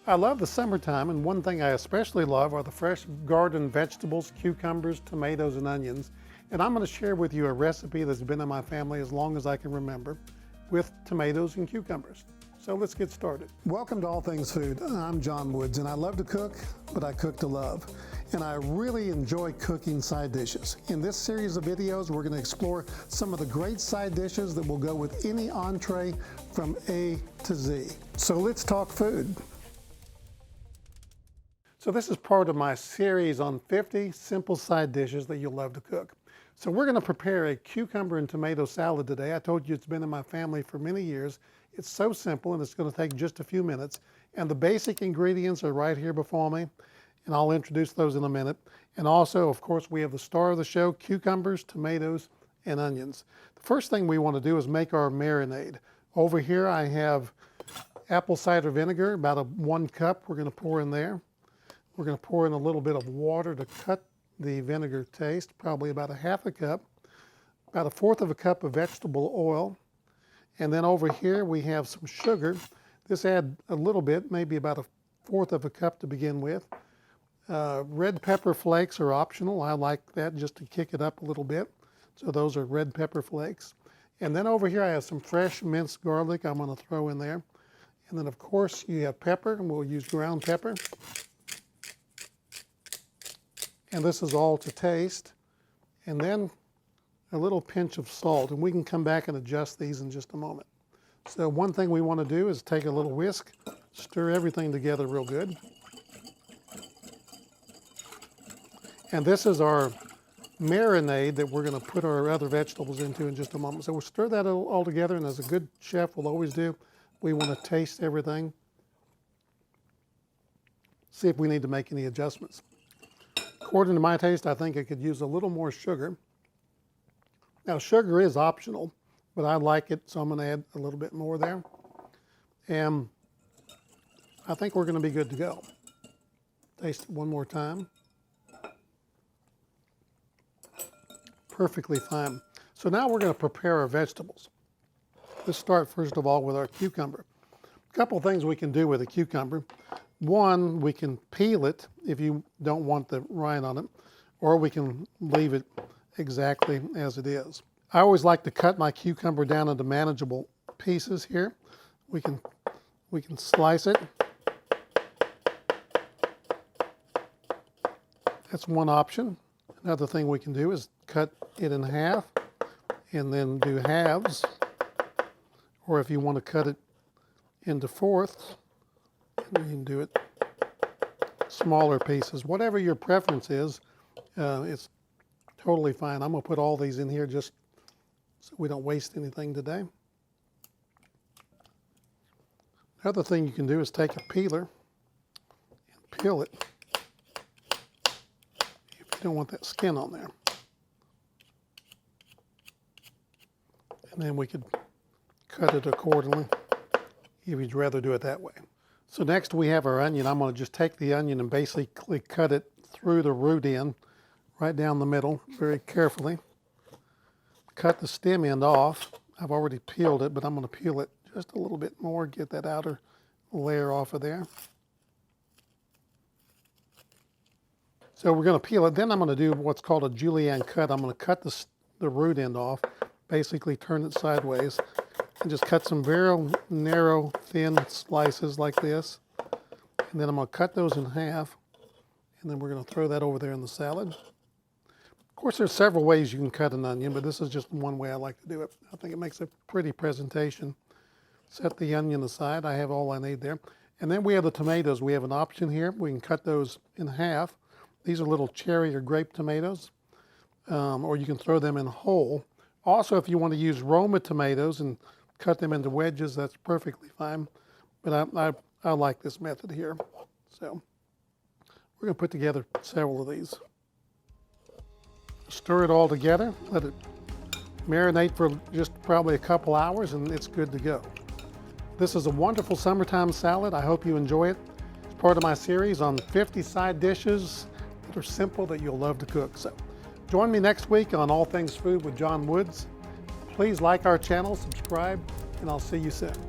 I love the summertime, and one thing I especially love are the fresh garden vegetables, cucumbers, tomatoes, and onions. And I'm going to share with you a recipe that's been in my family as long as I can remember with tomatoes and cucumbers. So let's get started. Welcome to All Things Food. I'm John Woods, and I love to cook, but I cook to love. And I really enjoy cooking side dishes. In this series of videos, we're going to explore some of the great side dishes that will go with any entree from A to Z. So let's talk food. So this is part of my series on 50 simple side dishes that you'll love to cook. So we're going to prepare a cucumber and tomato salad today. I told you it's been in my family for many years. It's so simple and it's going to take just a few minutes. And the basic ingredients are right here before me. And I'll introduce those in a minute. And also, of course, we have the star of the show, cucumbers, tomatoes, and onions. The first thing we want to do is make our marinade. Over here I have apple cider vinegar, about 1 cup we're going to pour in there. We're going to pour in a little bit of water to cut the vinegar taste, probably about 1/2 cup, about 1/4 cup of vegetable oil. And then over here we have some sugar. This add a little bit, maybe about 1/4 cup to begin with. Red pepper flakes are optional. I like that just to kick it up a little bit. So those are red pepper flakes. And then over here I have some fresh minced garlic I'm going to throw in there. And then of course you have pepper, and we'll use ground pepper. And this is all to taste. And then a little pinch of salt, and we can come back and adjust these in just a moment. So one thing we want to do is take a little whisk, stir everything together real good. And this is our marinade that we're going to put our other vegetables into in just a moment. So we'll stir that all together, and as a good chef will always do, we want to taste everything. See if we need to make any adjustments. According to my taste, I think I could use a little more sugar. Now, sugar is optional, but I like it, so I'm going to add a little bit more there. And I think we're going to be good to go. Taste it one more time. Perfectly fine. So now we're going to prepare our vegetables. Let's start first of all with our cucumber. A couple of things we can do with a cucumber. One, we can peel it if you don't want the rind on it, or we can leave it exactly as it is. I always like to cut my cucumber down into manageable pieces here. We can slice it. That's one option. Another thing we can do is cut it in half and then do halves. Or if you want to cut it into fourths, you can do it smaller pieces. Whatever your preference is, it's totally fine. I'm going to put all these in here just so we don't waste anything today. Another thing you can do is take a peeler and peel it if you don't want that skin on there. And then we could cut it accordingly if you'd rather do it that way. So next we have our onion. I'm going to just take the onion and basically cut it through the root end, right down the middle, very carefully. Cut the stem end off. I've already peeled it, but I'm going to peel it just a little bit more, get that outer layer off of there. So we're going to peel it. Then I'm going to do what's called a julienne cut. I'm going to cut the root end off, basically turn it sideways, and just cut some very narrow, thin slices like this. And then I'm going to cut those in half, and then we're going to throw that over there in the salad. Of course, there's several ways you can cut an onion, but this is just one way I like to do it. I think it makes a pretty presentation. Set the onion aside. I have all I need there. And then we have the tomatoes. We have an option here. We can cut those in half. These are little cherry or grape tomatoes, or you can throw them in whole. Also, if you want to use Roma tomatoes and cut them into wedges, that's perfectly fine. But I like this method here. So we're going to put together several of these. Stir it all together, let it marinate for just probably a couple hours, and it's good to go. This is a wonderful summertime salad. I hope you enjoy it. It's part of my series on 50 side dishes that are simple that you'll love to cook. So join me next week on All Things Food with John Woods. Please like our channel, subscribe, and I'll see you soon.